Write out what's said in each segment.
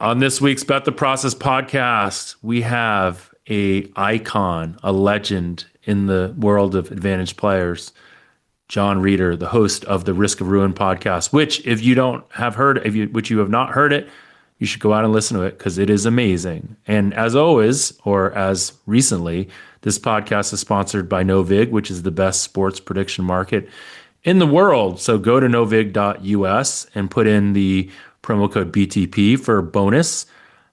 On this week's Bet the Process podcast, we have a icon, a legend in the world of advantage players, John Reeder, the host of the Risk of Ruin podcast, which if you don't have heard, which you have not heard it, you should go out and listen to it because it is amazing. And as always, or as recently, this podcast is sponsored by Novig, which is the best sports prediction market in the world. So go to novig.us and put in the promo code BTP for a bonus.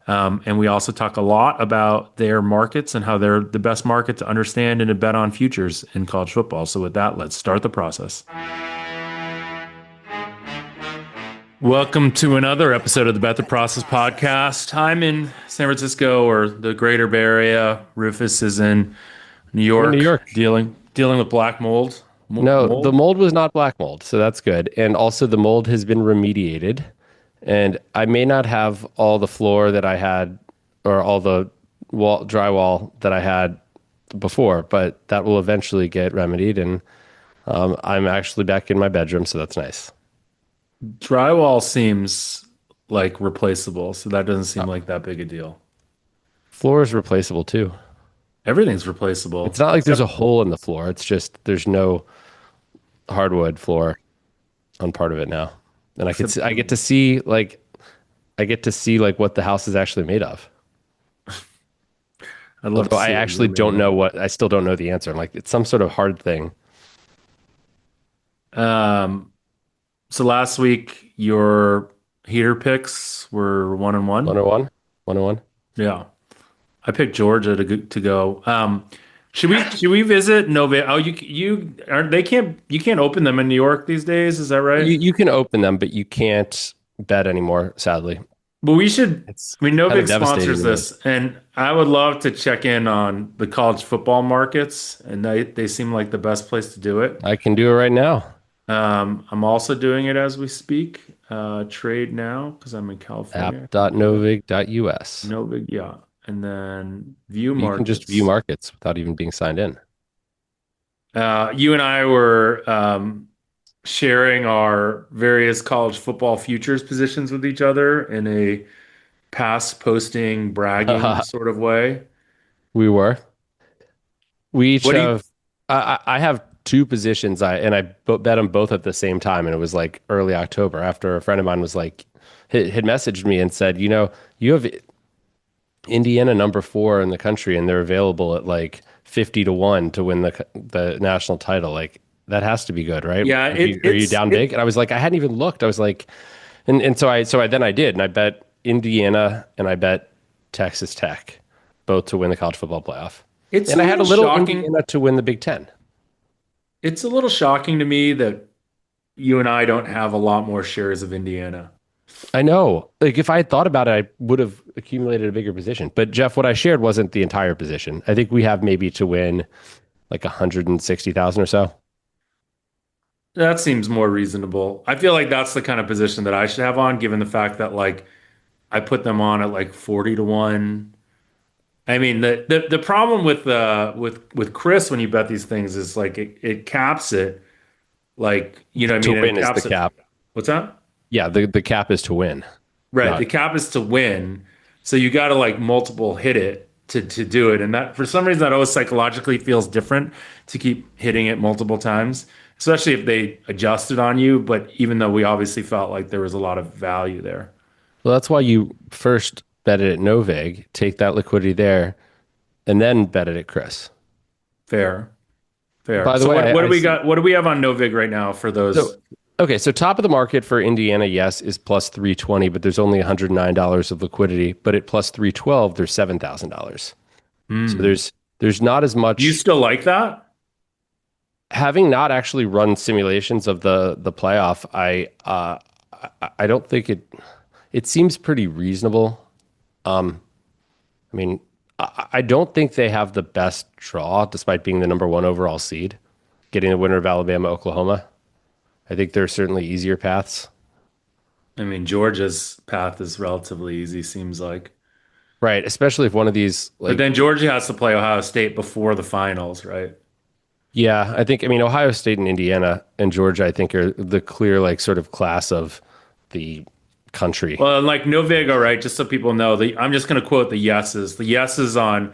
And we also talk a lot about their markets and how they're the best market to understand and to bet on futures in college football. So with that, let's start the process. Welcome to another episode of the Bet the Process podcast. I'm in San Francisco or the greater Bay Area. Rufus is in New York, dealing with black mold. No, the mold was not black mold, so that's good. And also the mold has been remediated. And I may not have all the floor that I had or all the drywall that I had before, but that will eventually get remedied. And I'm actually back in my bedroom, so that's nice. Drywall seems like replaceable, so that doesn't seem like that big a deal. Floor is replaceable too. Everything's replaceable. It's not like there's a hole in the floor. It's just there's no hardwood floor on part of it now. And I get to see like what the house is actually made of. I'd love to see I actually don't know I still don't know the answer. I'm like, it's some sort of hard thing. So last week your heater picks were 1-1. 101? 101? Yeah. I picked Georgia to go. Should we visit Nova? Oh, you can't open them in New York these days. Is that right? You can open them, but you can't bet anymore, sadly. But we should. Novik sponsors to me. this, and I would love to check in on the college football markets, and they seem like the best place to do it. I can do it right now. I'm also doing it as we speak. Trade now because I'm in California. App.novig.us. Novig, yeah. And then view markets. You can just view markets without even being signed in. You and I were sharing our various college football futures positions with each other in a past posting, bragging sort of way. We were. We each have. I have two positions. I bet them both at the same time, and it was like early October after a friend of mine was like had messaged me and said, you have Indiana number 4 in the country, and they're available at like 50-1 to win the national title. Like that has to be good, right? Yeah. Are you down big? And I was like, I hadn't even looked. I was like, and so I did, and I bet Indiana and I bet Texas Tech both to win the college football playoff. And I had a little shocking, Indiana to win the Big Ten. It's a little shocking to me that you and I don't have a lot more shares of Indiana. I know. Like if I had thought about it, I would have accumulated a bigger position. But Jeff, what I shared wasn't the entire position. I think we have maybe to win like 160,000 or so. That seems more reasonable. I feel like that's the kind of position that I should have on, given the fact that like I put them on at like 40-1. I mean, the problem with Chris when you bet these things is like it caps it, like To win is the cap. What's that? Yeah, the cap is to win. Right. The cap is to win. So you got to like multiple hit it to do it. And that for some reason that always psychologically feels different to keep hitting it multiple times, especially if they adjusted on you. But even though we obviously felt like there was a lot of value there. Well, that's why you first bet it at Novig, take that liquidity there, and then bet it at Chris. Fair. By the way, what do we got? What do we have on Novig right now for those? So top of the market for Indiana, yes, is plus 320, but there's only $109 of liquidity. But at plus 312, there's $7,000. So there's not as much. Do you still like that? Having not actually run simulations of the playoff, I don't think it seems pretty reasonable. I mean, I don't think they have the best draw, despite being the number 1 overall seed, getting the winner of Alabama, Oklahoma. I think there are certainly easier paths. I mean, Georgia's path is relatively easy, seems like. Right, especially if one of these... but then Georgia has to play Ohio State before the finals, right? Yeah, I mean, Ohio State and Indiana and Georgia, I think, are the clear, like, sort of class of the country. Well, like Noriega, right? Just so people know, I'm just going to quote the yeses. The yeses on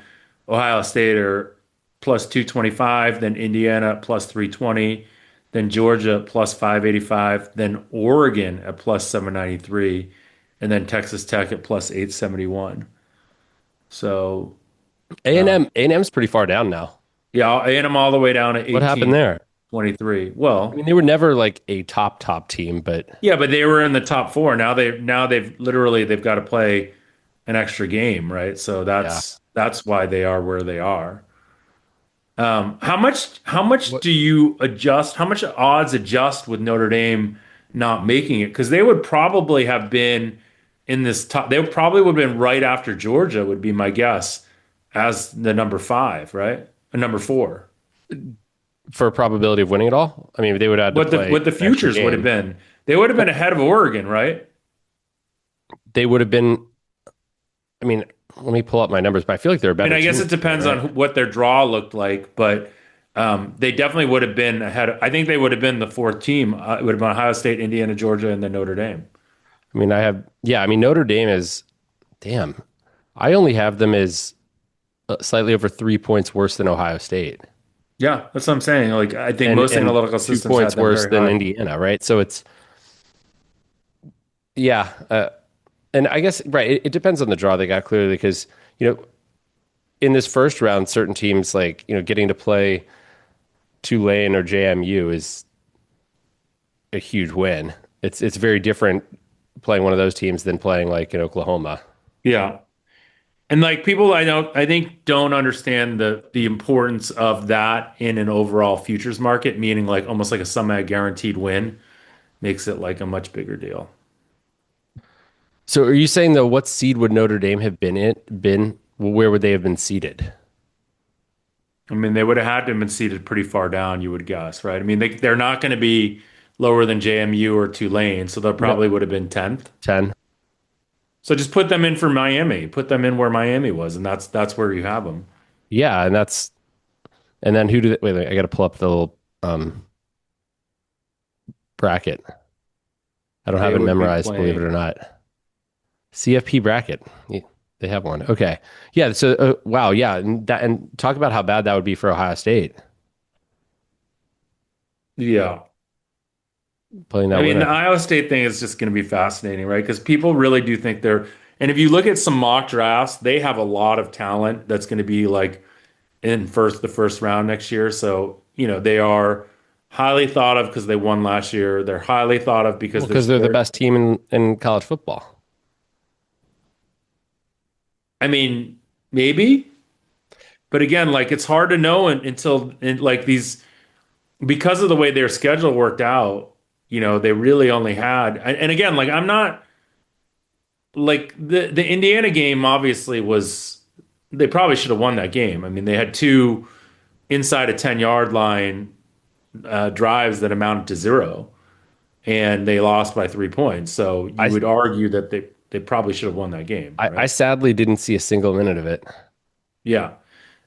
Ohio State are plus 225, then Indiana plus 320, then Georgia plus 585, then Oregon at plus 793, and then Texas Tech at plus 871. So, A&M's pretty far down now. yeah, A&M all the way down to What happened there? 1823. I Well, mean, they were never like a top team, but yeah, but they were in the top four. Now they've literally they've got to play an extra game, right? So yeah. that's why they are where they are. How much What do you adjust? How much odds adjust with Notre Dame not making it? Because they would probably have been in this top. They probably would have been right after Georgia, would be my guess, as the number five, right? A number four. for a probability of winning it all? I mean, they would have had to play What the an extra futures would have game. been. They would have been Well, ahead of Oregon, right? they would have been. I mean, let me pull up my numbers, but I feel like they're a I mean, better I guess team it this year, depends right? on what their draw looked like, but they definitely would have been ahead. I think they would have been the fourth team. It would have been Ohio State, Indiana, Georgia, and then Notre Dame. I mean, yeah. I mean, Notre Dame is damn. I only have them as slightly over 3 points worse than Ohio State, Yeah, that's what I'm saying. Like, I think and most analytical two systems had points them worse very than high. Indiana, right? So it's yeah. And I guess right. It depends on the draw they got clearly because you know in this first round, certain teams like getting to play Tulane or JMU is a huge win. It's very different playing one of those teams than playing like in Oklahoma. Yeah. And like people I think don't understand the importance of that in an overall futures market, meaning like almost like a semi guaranteed win makes it like a much bigger deal. So are you saying though, what seed would Notre Dame have been? Where would they have been seeded? I mean, they would have had to have been seated pretty far down, you would guess, right? I mean, they're not going to be lower than JMU or Tulane, so they No, probably would have been 10th. 10. So just put them in for Miami. Put them in where Miami was, and that's where you have them. Yeah, and then who do they, wait, I got to pull up the little bracket. I don't have They it would be memorized, believe it or playing. not. CFP bracket. Yeah, they have one. Okay. Yeah, so wow, yeah, and talk about how bad that would be for Ohio State Yeah. playing I that mean, the winner. Iowa State thing is just going to be fascinating, right? Because people really do think they're, and if you look at some mock drafts, they have a lot of talent that's going to be like in the first round next year. So, they are highly thought of because they won last year. They're highly thought of Well, because because they're the best team in college football. I mean, maybe, but again, like it's hard to know until like these, because of the way their schedule worked out, they really only had, and again, like I'm not like the Indiana game obviously was, they probably should have won that game. I mean, they had two inside a 10-yard line drives that amounted to zero, and they lost by 3 points. So you I would argue that they probably should have won that game, I right? sadly didn't see a single minute of it. Yeah.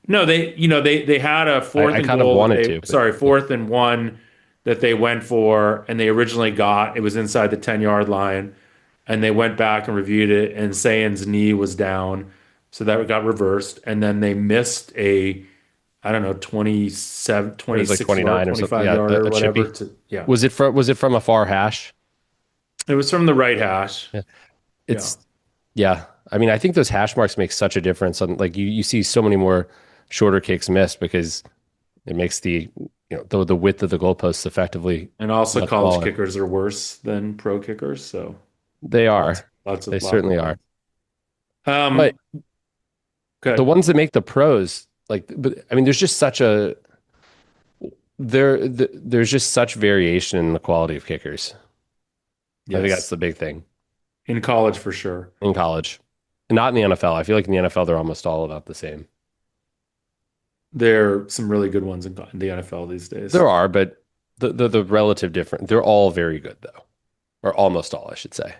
No, they had a fourth I and kind of goal that wanted they, to, but sorry, yeah. fourth and one that they went for, and they originally got, it was inside the 10-yard line, and they went back and reviewed it, and Sayan's knee was down, so that got reversed, and then they missed a, I don't know, 27, It was like 26 yard, 29 or something. 25 Yeah, yarder or a whatever chippy. to, yeah. Was it from a far hash? It was from the right hash. Yeah. Yeah. It's yeah. I mean, I think those hash marks make such a difference on like you see so many more shorter kicks missed because it makes the width of the goalposts effectively And also much college smaller. kickers are worse than pro kickers, so They lots, are. They lots of certainly fun. are. But Um, the good. ones that make the pros, like, but I mean, there's just such variation in the quality of kickers. I think that's Yes. the big thing In college for sure. in college. Not in the NFL. I feel like in the NFL they're almost all about the same. There are some really good ones in the NFL these days. There are, but the relative different. They're all very good though, or almost all, I should say.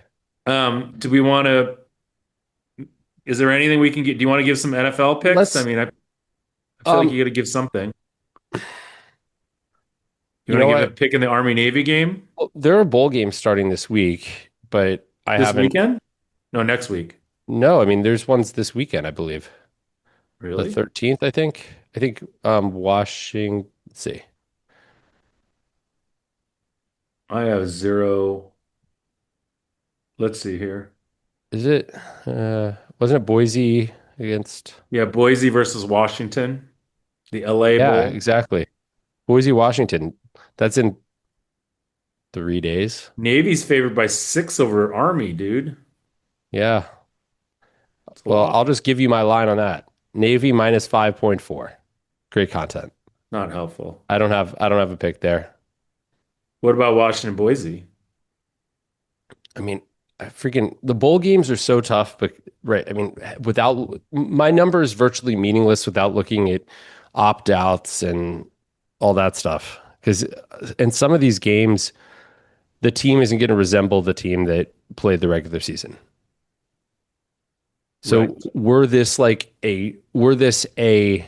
Do we want to, is there anything we can get? Do you want to give some NFL picks? I Let's mean, I feel like um you got to give something. You you want to know give a what? pick in the Army Navy game? Well, there are bowl games starting this week, but I This haven't. weekend? No, next week. No, I mean, there's ones this weekend, I believe. The Really? 13th, I think. I think Washington, let's see. I have zero. Let's see here. Is it wasn't it Boise against? Yeah, Boise versus Washington, the LA Yeah, Bowl. exactly. Boise, Washington. That's in 3 days. Navy's favored by 6 over Army, dude. Yeah. It's a Well, I'll lot. just give you my line on that. Navy minus 5.4. Great content. Not helpful. I don't have a pick there. What about Washington, Boise? I mean, I freaking the bowl games are so tough, but right. I mean, without my number is virtually meaningless without looking at opt outs and all that stuff. Because in some of these games, the team isn't going to resemble the team that played the regular season. Right. So were this a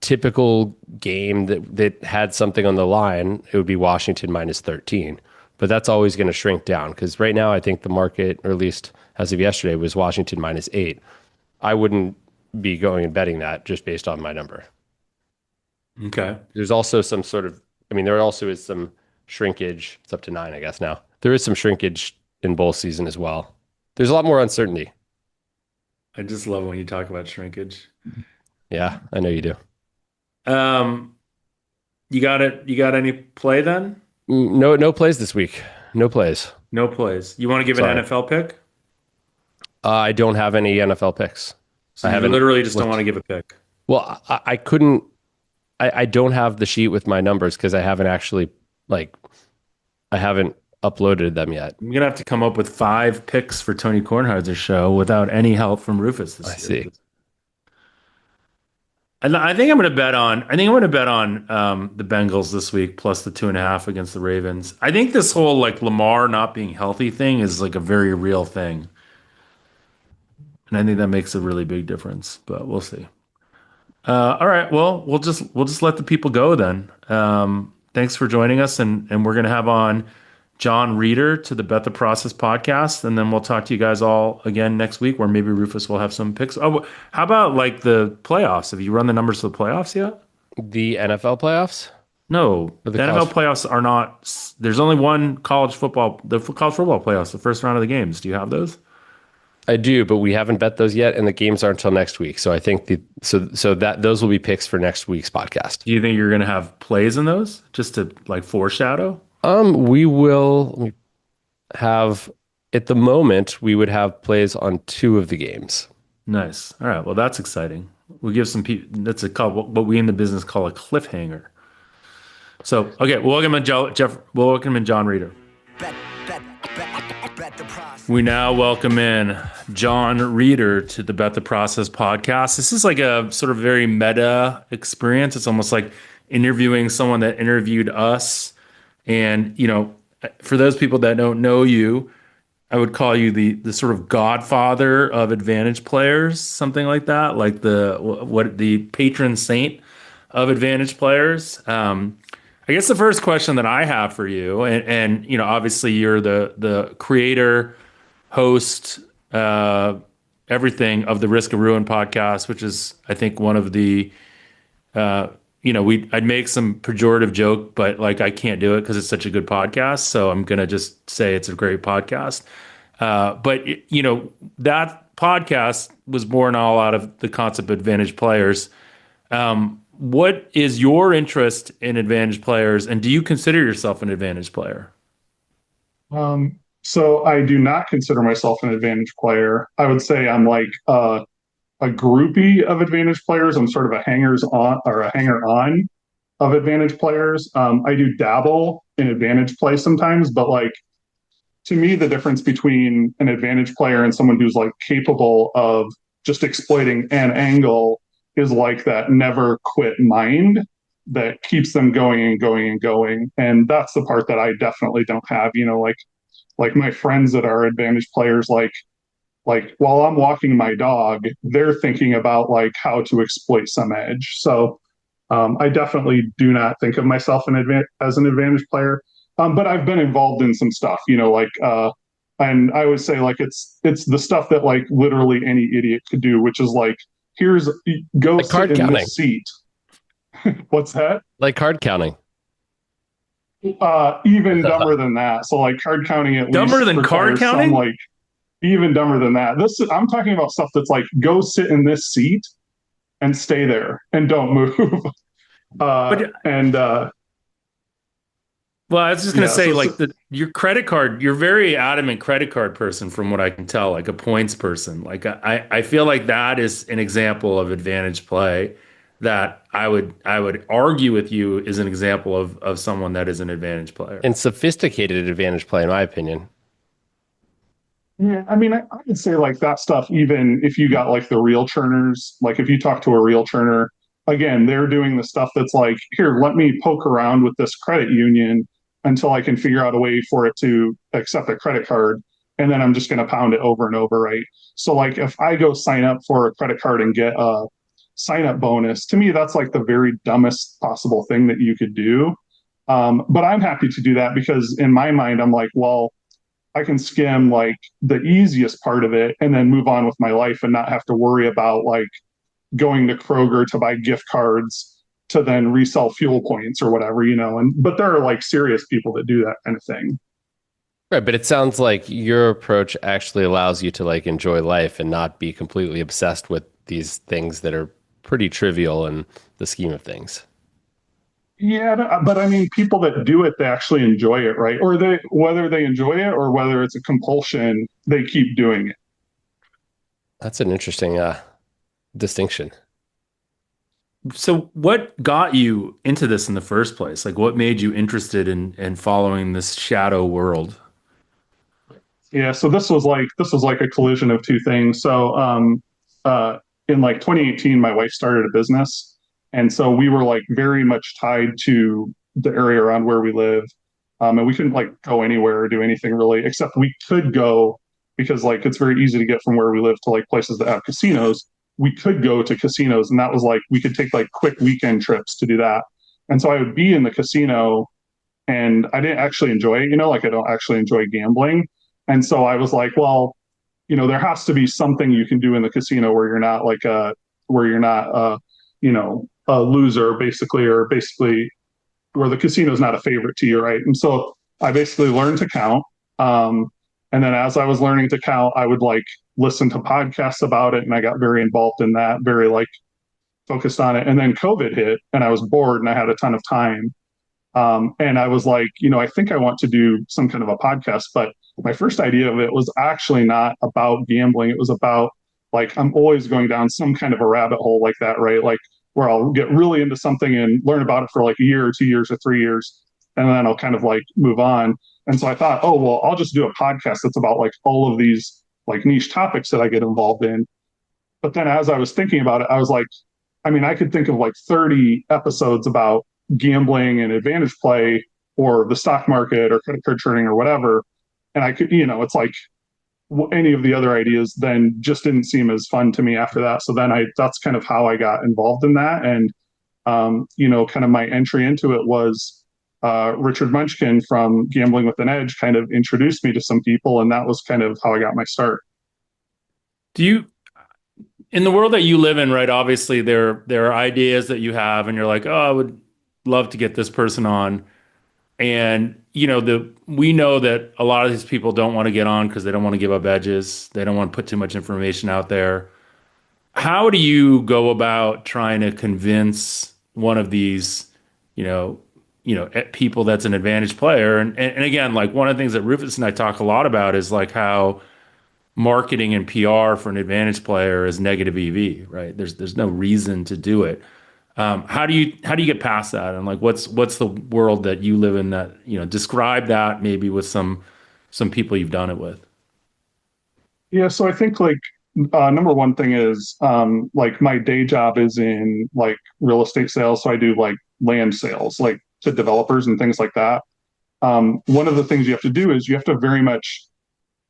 typical game that had something on the line, it would be Washington minus 13. But that's always going to shrink down because right now I think the market, or at least as of yesterday, was Washington minus 8. I wouldn't be going and betting that just based on my number. Okay. There's also some sort of, I mean, there also is some shrinkage. It's up to 9, I guess now. There is some shrinkage in bowl season as well. There's a lot more uncertainty. I just love when you talk about shrinkage. Yeah, I know you do. Um, you got it. You got any play then? No, no plays this week. No plays. No plays. You want to give an Sorry. NFL pick? I don't have any NFL picks. So I you haven't literally just don't want looked. to give a pick. Well, I couldn't. I don't have the sheet with my numbers because I haven't actually like I haven't uploaded them yet. I'm gonna have to come up with 5 picks for Tony Kornheiser's show without any help from Rufus I this year. see. And I think I'm gonna bet on. I think I'm gonna bet on the Bengals this week plus the 2.5 against the Ravens. I think this whole like Lamar not being healthy thing is like a very real thing, and I think that makes a really big difference. But we'll see. All right. Well, we'll just let the people go then. Thanks for joining us, and we're gonna have on John Reeder to the Bet the Process podcast, and then we'll talk to you guys all again next week, where maybe Rufus will have some picks. Oh, how about like the playoffs? Have you run the numbers for the playoffs yet? The NFL playoffs No, or the the NFL college? playoffs are not. There's only one college football, the college football playoffs, the first round of the games. Do you have those? I do, but we haven't bet those yet, and the games aren't until next week. So I think that those will be picks for next week's podcast. Do you think you're gonna have plays in those just to like foreshadow? We will have at the moment we would have plays on 2 of the games. Nice. All right. Well, that's exciting. We give some people. That's a call. What we in the business call a cliffhanger. So, okay, we'll welcome in Jeff. We'll welcome in John Reeder. We now welcome in John Reeder to the Bet the Process podcast. This is like a sort of very meta experience. It's almost like interviewing someone that interviewed us. And, for those people that don't know you, I would call you the sort of godfather of advantage players, something like that, like the patron saint of advantage players. I guess the first question that I have for you, and obviously you're the creator, host, everything of the Risk of Ruin podcast, which is I think one of the I'd make some pejorative joke, but like I can't do it because it's such a good podcast. So I'm gonna just say it's a great podcast. But that podcast was born all out of the concept of advantage players. What is your interest in advantage players, and do you consider yourself an advantage player? So I do not consider myself an advantage player. I would say I'm like a groupie of advantage players. I'm sort of a hangers on or a hanger on of advantage players. I do dabble in advantage play sometimes, but like to me, the difference between an advantage player and someone who's like capable of just exploiting an angle is like that never quit mind that keeps them going and going and going. And that's the part that I definitely don't have. Like my friends that are advantage players, like while I'm walking my dog, they're thinking about like how to exploit some edge. So I definitely do not think of myself as an advantage player. But I've been involved in some stuff, like And I would say like it's the stuff that like literally any idiot could do, which is like, here's go Like sit card in counting. this seat. What's that? Like card counting. Even dumber than that. So like card counting at Dumber least than card requires some counting? like even dumber than that. This I'm talking about stuff that's like go sit in this seat and stay there and don't move. But And well, I was just gonna yeah, say, like your credit card, you're very adamant credit card person from what I can tell, like a points person. Like I feel like that is an example of advantage play that I would argue with you is an example of someone that is an advantage player. And sophisticated advantage play, in my opinion. yeah, I mean, I would say like that stuff, even if you got like the real churners, like if you talk to a real churner, again, they're doing the stuff that's like, here, let me poke around with this credit union until I can figure out a way for it to accept a credit card. And then I'm just going to pound it over and over, right? So, like, if I go sign up for a credit card and get a sign up bonus, to me, that's like the very dumbest possible thing that you could do. But I'm happy to do that because in my mind, I'm like, well, I can skim like the easiest part of it and then move on with my life and not have to worry about like going to Kroger to buy gift cards to then resell fuel points or whatever, you know. And but there are like serious people that do that kind of thing. Right, but it sounds like your approach actually allows you to like enjoy life and not be completely obsessed with these things that are pretty trivial in the scheme of things. Yeah, but I mean, people that do it, they actually enjoy it, right? Or they, whether they enjoy it or whether it's a compulsion, they keep doing it. That's an interesting distinction. So what got you into this in the first place? Like what made you interested in following this shadow world? Yeah, so this was like a collision of two things. So uh in like 2018 my wife started a business and so we were like very much tied to the area around where we live. And we couldn't like go anywhere or do anything really except we could go because like it's very easy to get from where we live to like places that have casinos. We could go to casinos and that was like we could take like quick weekend trips to do that. And so I would be in the casino and I didn't actually enjoy it, you know, like I don't actually enjoy gambling. And so I was like, well, you know, there has to be something you can do in the casino where you're not like where you're not you know, a loser basically, or basically where the casino is not a favorite to you, right? And so I basically learned to count. Um, and then as I was learning to count, I would like listen to podcasts about it, and I got very involved in that, very like focused on it. And then COVID hit, and I was bored, and I had a ton of time. And I was like, you know, I think I want to do some kind of a podcast. But my first idea of it was actually not about gambling. It was about like, I'm always going down some kind of a rabbit hole like that, right? Like, where I'll get really into something and learn about it for like a year or 2 years or 3 years. And then I'll kind of like move on. And so I thought, oh, well, I'll just do a podcast that's about like all of these like niche topics that I get involved in. But then as I was thinking about it, I was like, I mean, I could think of like 30 episodes about gambling and advantage play or the stock market or credit card trading or whatever. And I could, you know, it's like any of the other ideas then just didn't seem as fun to me after that. So then that's kind of how I got involved in that. And, you know, kind of my entry into it was Richard Munchkin from Gambling with an Edge kind of introduced me to some people. And that was kind of how I got my start. Do you in the world that you live in, right? Obviously, there are ideas that you have, and you're like, oh, I would love to get this person on. And you know, the we know that a lot of these people don't want to get on because they don't want to give up edges. They don't want to put too much information out there. How do you go about trying to convince one of these, people that's an advantage player? And again, like one of the things that Rufus and I talk a lot about is like how marketing and PR for an advantage player is negative EV, right? There's no reason to do it. How do you get past that? And like what's the world that you live in that, describe that maybe with some people you've done it with. Yeah, so I think like number one thing is like my day job is in like real estate sales, so I do like land sales, like to developers and things like that. One of the things you have to do is you have to very much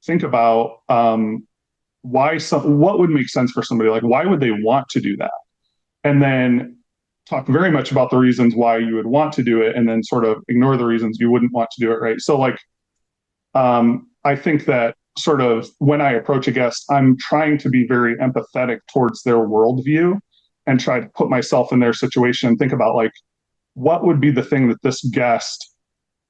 think about what would make sense for somebody, like why would they want to do that, and then talk very much about the reasons why you would want to do it, and then sort of ignore the reasons you wouldn't want to do it, right? So like I think that sort of when I approach a guest, I'm trying to be very empathetic towards their worldview and try to put myself in their situation and think about like, what would be the thing that this guest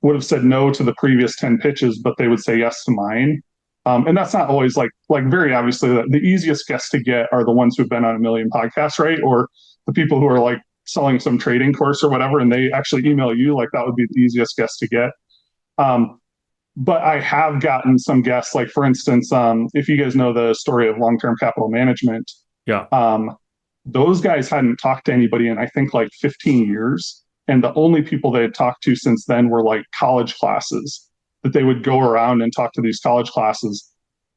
would have said no to the previous 10 pitches, but they would say yes to mine. And that's not always like very obviously the easiest guests to get are the ones who've been on a million podcasts, right? Or the people who are like selling some trading course or whatever, and they actually email you, like that would be the easiest guest to get. Um, but I have gotten some guests, like for instance, if you guys know the story of long-term capital management, Yeah. those guys hadn't talked to anybody in I think like 15 years. And the only people they had talked to since then were like college classes that they would go around and talk to these college classes.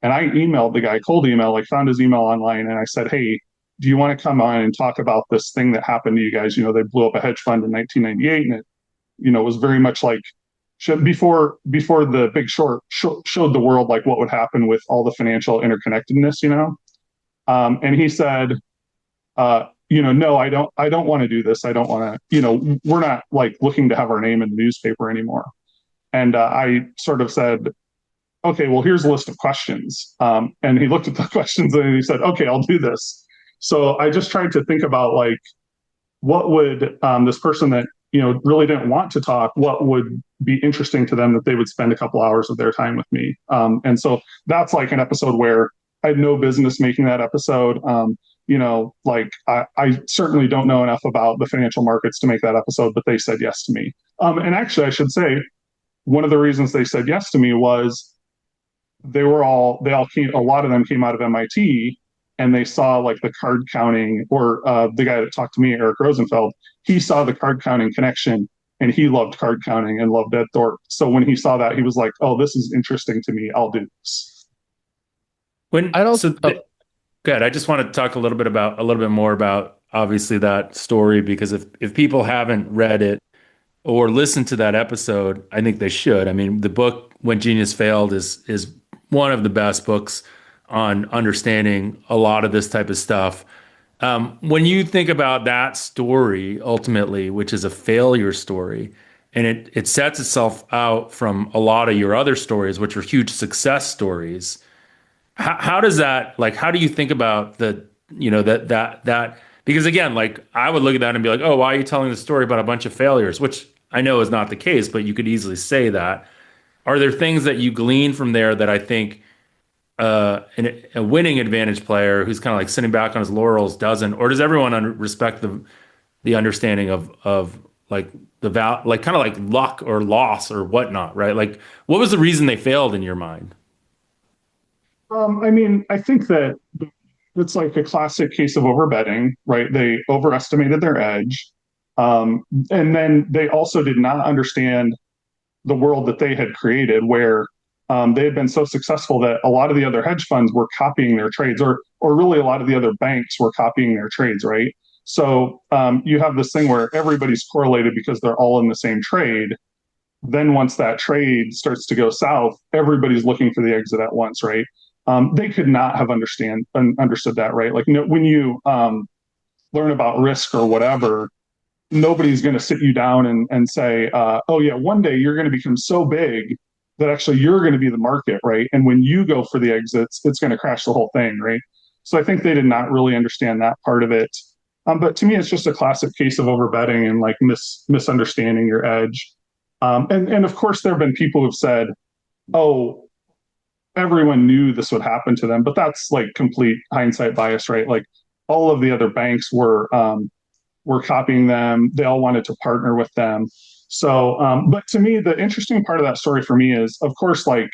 And I emailed the guy, cold email, like found his email online. And I said, hey, do you want to come on and talk about this thing that happened to you guys? You know, they blew up a hedge fund in 1998 and it, you know, was very much like before the big short showed the world like what would happen with all the financial interconnectedness, you know? And he said, no, I don't want to do this. I don't want to, we're not like looking to have our name in the newspaper anymore. And I sort of said, okay, well, here's a list of questions. And he looked at the questions and he said, okay, I'll do this. So I just tried to think about like, what would this person that, really didn't want to talk, what would be interesting to them that they would spend a couple hours of their time with me. And so that's like an episode where I had no business making that episode. Like I certainly don't know enough about the financial markets to make that episode, but they said yes to me. And actually, I should say, one of the reasons they said yes to me was a lot of them came out of MIT and they saw like the card counting or the guy that talked to me, Eric Rosenfeld, he saw the card counting connection and he loved card counting and loved Ed Thorpe. So when he saw that, he was like, oh, this is interesting to me. I'll do this. I don't. Good. I just want to talk a little bit more about obviously that story because if people haven't read it or listened to that episode, I think they should. I mean, the book When Genius Failed is one of the best books on understanding a lot of this type of stuff. When you think about that story, ultimately, which is a failure story, and it sets itself out from a lot of your other stories, which are huge success stories. How does that like? How do you think about that? Because again, like I would look at that and be like, oh, why are you telling the story about a bunch of failures? Which I know is not the case, but you could easily say that. Are there things that you glean from there that I think a winning advantage player who's kind of like sitting back on his laurels doesn't, or does everyone respect the understanding of like like kind of like luck or loss or whatnot, right? Like, what was the reason they failed in your mind? I mean, I think that it's like a classic case of overbetting, right? They overestimated their edge. And then they also did not understand the world that they had created where they had been so successful that a lot of the other hedge funds were copying their trades or really a lot of the other banks were copying their trades, right? So you have this thing where everybody's correlated because they're all in the same trade. Then once that trade starts to go south, everybody's looking for the exit at once, right? They could not have understood that, right? Like when you learn about risk or whatever, nobody's going to sit you down and say, oh yeah, one day you're going to become so big that actually you're going to be the market, right? And when you go for the exits, it's going to crash the whole thing, right? So I think they did not really understand that part of it. But to me, it's just a classic case of overbetting and like misunderstanding your edge. And of course, there have been people who've said, "Oh, everyone knew this would happen to them," but that's like complete hindsight bias, right? Like all of the other banks were copying them. They all wanted to partner with them. So, but to me, the interesting part of that story for me is, of course, like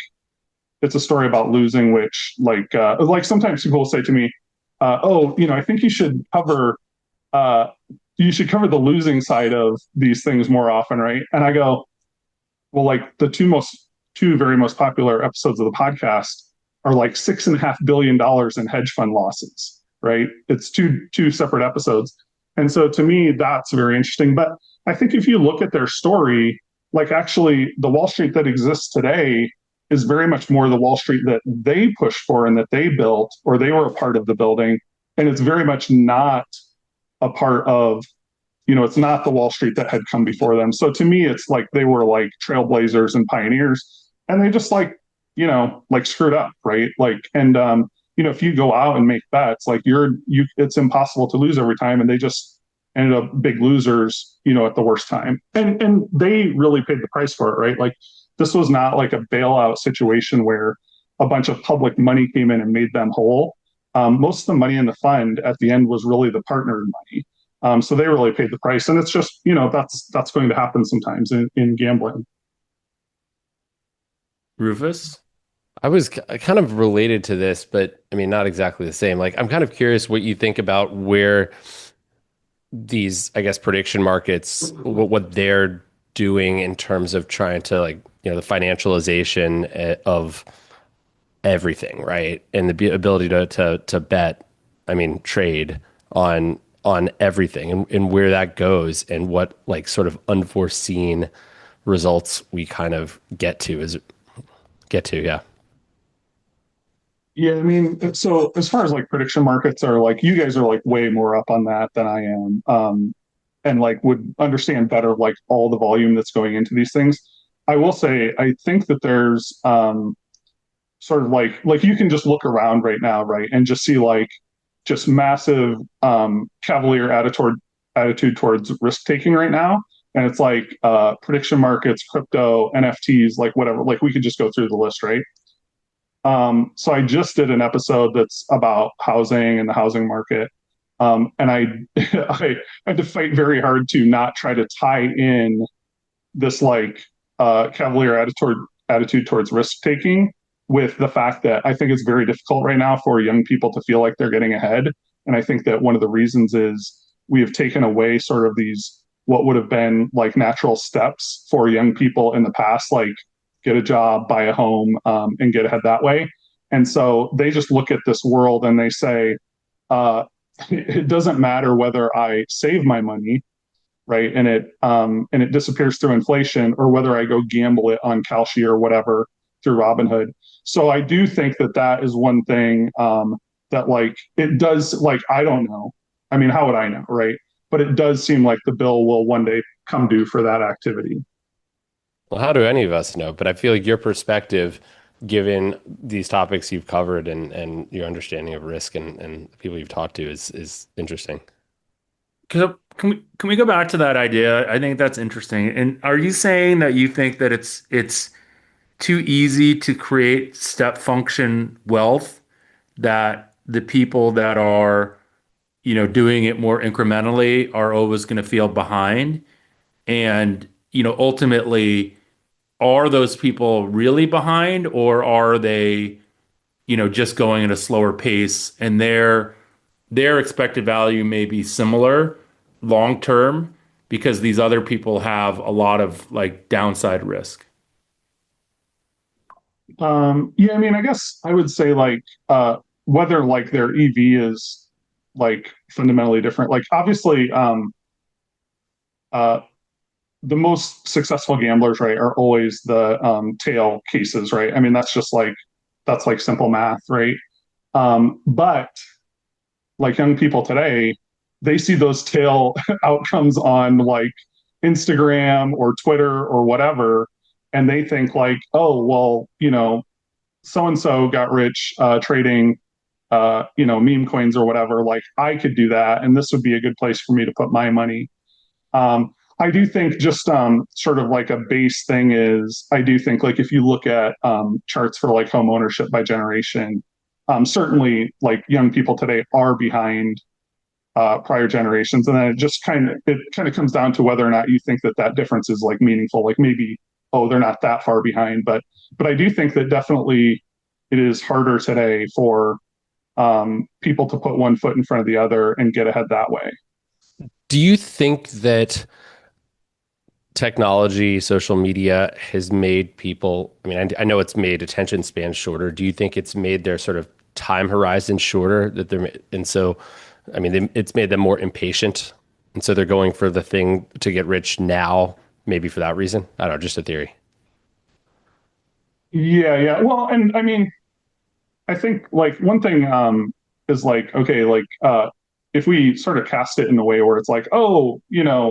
it's a story about losing, which like sometimes people will say to me, "Oh, I think uh, you should cover the losing side of these things more often, right?" And I go, well, like the two very most popular episodes of the podcast are like $6.5 billion in hedge fund losses, right? It's two separate episodes. And so to me, that's very interesting. But I think if you look at their story, like actually the Wall Street that exists today is very much more the Wall Street that they pushed for and that they built or they were a part of the building. And it's very much not a part of, it's not the Wall Street that had come before them. So to me, it's like they were like trailblazers and pioneers. And they just like like screwed up, right? Like, and if you go out and make bets, like it's impossible to lose every time, and they just ended up big losers, at the worst time, and they really paid the price for it, right? Like, this was not like a bailout situation where a bunch of public money came in and made them whole. Most of the money in the fund at the end was really the partnered money. So they really paid the price, and it's just that's going to happen sometimes in gambling. Rufus? I was kind of related to this, but I mean, not exactly the same. Like, I'm kind of curious what you think about where these, I guess, prediction markets, what they're doing in terms of trying to, like, the financialization of everything, right? And the ability to bet, I mean, trade on everything, and where that goes, and what, like, sort of unforeseen results we kind of get to, yeah. Yeah, I mean, so as far as like prediction markets are, like, you guys are like way more up on that than I am, and like would understand better like all the volume that's going into these things. I will say, I think that there's sort of like you can just look around right now, right, and just see like just massive cavalier attitude towards risk taking right now. And it's like prediction markets, crypto, NFTs, like whatever. Like, we could just go through the list, right? So I just did an episode that's about housing and the housing market. And I I had to fight very hard to not try to tie in this like cavalier attitude towards risk taking with the fact that I think it's very difficult right now for young people to feel like they're getting ahead. And I think that one of the reasons is we have taken away sort of these what would have been like natural steps for young people in the past, like get a job, buy a home, and get ahead that way. And so they just look at this world and they say, uh, it doesn't matter whether I save my money, right, and it disappears through inflation, or whether I go gamble it on Kalshi or whatever through Robinhood. So I do think that that is one thing, that like it does, like, I don't know. I mean, how would I know, right? But it does seem like the bill will one day come due for that activity. Well, how do any of us know? But I feel like your perspective, given these topics you've covered, and your understanding of risk, and the people you've talked to, is interesting. Can we go back to that idea? I think that's interesting. And are you saying that you think that it's too easy to create step function wealth, that the people that are, doing it more incrementally are always going to feel behind? And, ultimately, are those people really behind, or are they, just going at a slower pace, and their expected value may be similar long term because these other people have a lot of like downside risk? Yeah, I mean, I guess I would say like whether like their EV is like fundamentally different. Like, obviously, uh, the most successful gamblers, right, are always the tail cases, right? I mean, that's like simple math, right? But like young people today, they see those tail outcomes on like Instagram or Twitter or whatever, and they think like, oh, well, so and so got rich trading, meme coins or whatever. Like, I could do that, and this would be a good place for me to put my money. I do think just sort of like a base thing is, I do think like if you look at charts for like home ownership by generation, certainly like young people today are behind prior generations, and then it kind of comes down to whether or not you think that that difference is like meaningful. Like, maybe, oh, they're not that far behind, but I do think that definitely it is harder today for people to put one foot in front of the other and get ahead that way. Do you think that technology, social media, has made people, I mean, I know it's made attention spans shorter. Do you think it's made their sort of time horizon shorter, and so, I mean, it's made them more impatient, and so they're going for the thing to get rich now, maybe for that reason? I don't know, just a theory. Yeah, yeah. Well, and I mean, I think like one thing is like, okay, like if we sort of cast it in a way where it's like, oh,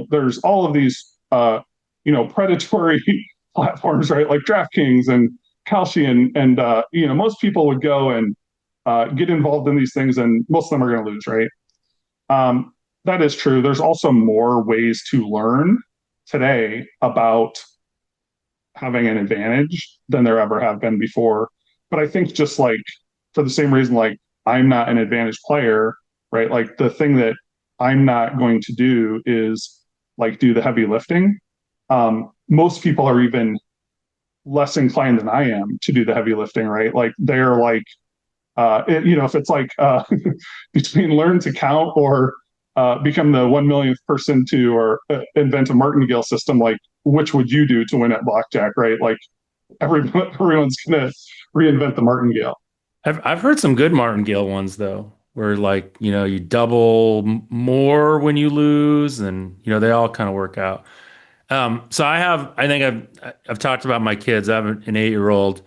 there's all of these predatory platforms, right? Like DraftKings and Kalshi and most people would go and get involved in these things, and most of them are going to lose, right? Um, that is true. There's also more ways to learn today about having an advantage than there ever have been before. But I think just like for the same reason, like I'm not an advantage player, right? Like the thing that I'm not going to do is like do the heavy lifting. Most people are even less inclined than I am to do the heavy lifting, right? Like they're like, if it's like between learn to count or become the 1 millionth person to or invent a martingale system, like which would you do to win at blackjack, right? Like everyone's gonna reinvent the martingale. I've heard some good martingale ones though, where like, you double more when you lose and they all kind of work out. So I think I've talked about my kids. I have an 8-year-old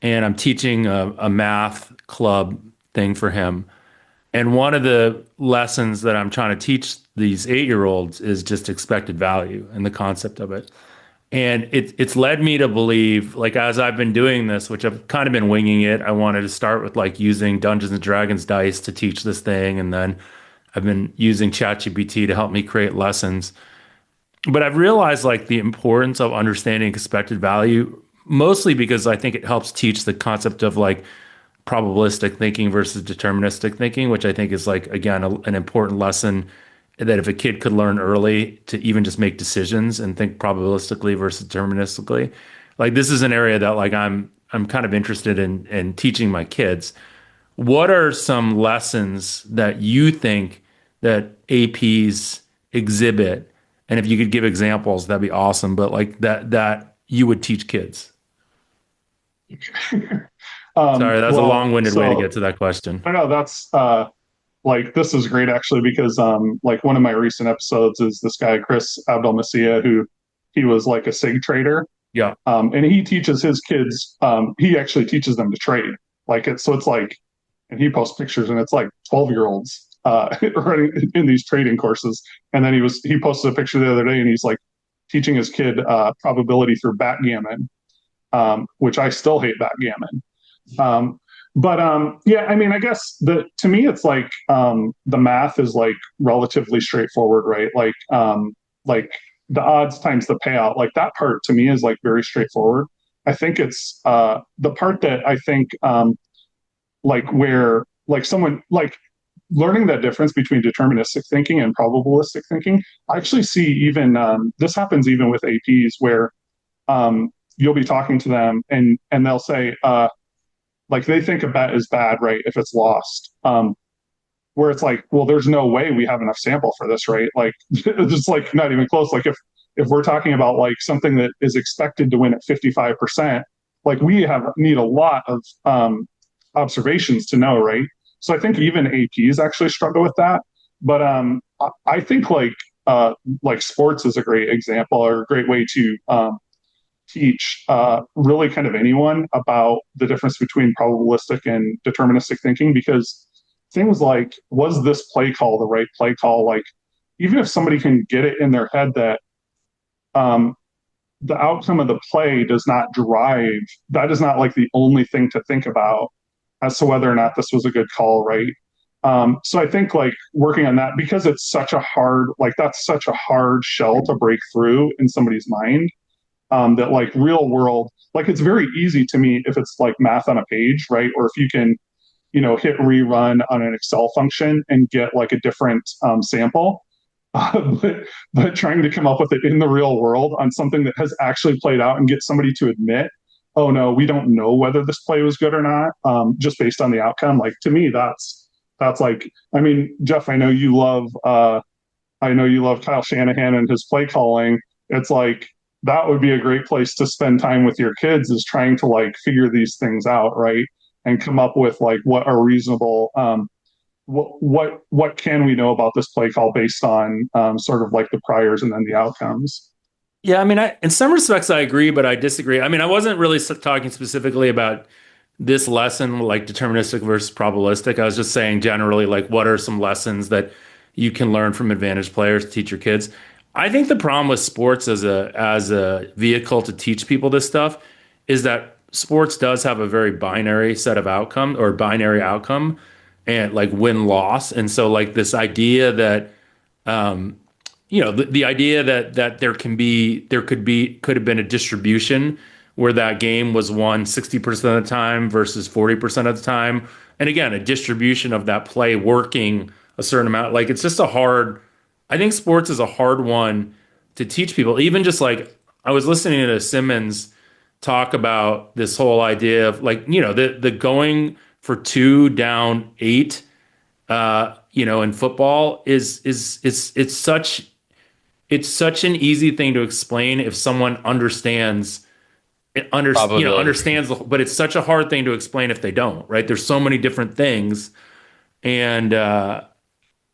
and I'm teaching a math club thing for him. And one of the lessons that I'm trying to teach these 8-year-olds is just expected value and the concept of it. And it's led me to believe, like as I've been doing this, which I've kind of been winging it, I wanted to start with like using Dungeons and Dragons dice to teach this thing, and then I've been using ChatGPT to help me create lessons. But I've realized like the importance of understanding expected value, mostly because I think it helps teach the concept of like probabilistic thinking versus deterministic thinking, which I think is like, again, an important lesson that if a kid could learn early to even just make decisions and think probabilistically versus deterministically, like this is an area that like I'm kind of interested in teaching my kids. What are some lessons that you think that APs exhibit? And if you could give examples, that'd be awesome. But like that you would teach kids. Sorry, that's a Well, long-winded way to get so to that question. I know that's like this is great actually because like one of my recent episodes is this guy Chris Abdel who he was like a sig trader. Yeah. And he teaches his kids, he actually teaches them to trade. Like it's so it's like, and he posts pictures and it's like 12-year-olds running in these trading courses. And then he posted a picture the other day and he's like teaching his kid probability through backgammon, which I still hate backgammon. Um, but yeah, I mean, I guess the to me it's like the math is like relatively straightforward, right? Like the odds times the payout, like that part to me is like very straightforward. I think it's the part that I think like where like someone like learning that difference between deterministic thinking and probabilistic thinking. I actually see even this happens even with APs where you'll be talking to them and they'll say like they think a bet is bad, right? If it's lost. Where it's like, well, there's no way we have enough sample for this, right? Like it's just like not even close. Like if we're talking about like something that is expected to win at 55%, like we have need a lot of observations to know, right? So I think even APs actually struggle with that. But I think like sports is a great example or a great way to teach really kind of anyone about the difference between probabilistic and deterministic thinking because things like was this play call the right play call, like even if somebody can get it in their head that um, the outcome of the play does not drive, that is not like the only thing to think about as to whether or not this was a good call, right? So I think like working on that because it's such a hard, like that's such a hard shell to break through in somebody's mind, that like real world, like it's very easy to me if it's like math on a page, right? Or if you can, hit rerun on an Excel function and get like a different sample. But trying to come up with it in the real world on something that has actually played out and get somebody to admit, oh no, we don't know whether this play was good or not, just based on the outcome. Like to me, that's like, I mean, Jeff, I know you love Kyle Shanahan and his play calling. It's like that would be a great place to spend time with your kids is trying to like figure these things out, right? And come up with like what are reasonable what can we know about this play call based on sort of like the priors and then the outcomes. Yeah, I mean, in some respects, I agree, but I disagree. I mean, I wasn't really talking specifically about this lesson, like deterministic versus probabilistic. I was just saying generally, like, what are some lessons that you can learn from advantage players to teach your kids? I think the problem with sports as a vehicle to teach people this stuff is that sports does have a very binary set of outcome or binary outcome and like win loss. And so like this idea that the idea that could have been a distribution where that game was won 60% of the time versus 40% of the time. And again, a distribution of that play working a certain amount. Like it's just I think sports is a hard one to teach people. Even just like I was listening to Simmons talk about this whole idea of like, the going for two down eight in football is it's such an easy thing to explain if someone Probability. understands, but it's such a hard thing to explain if they don't, right? There's so many different things, and I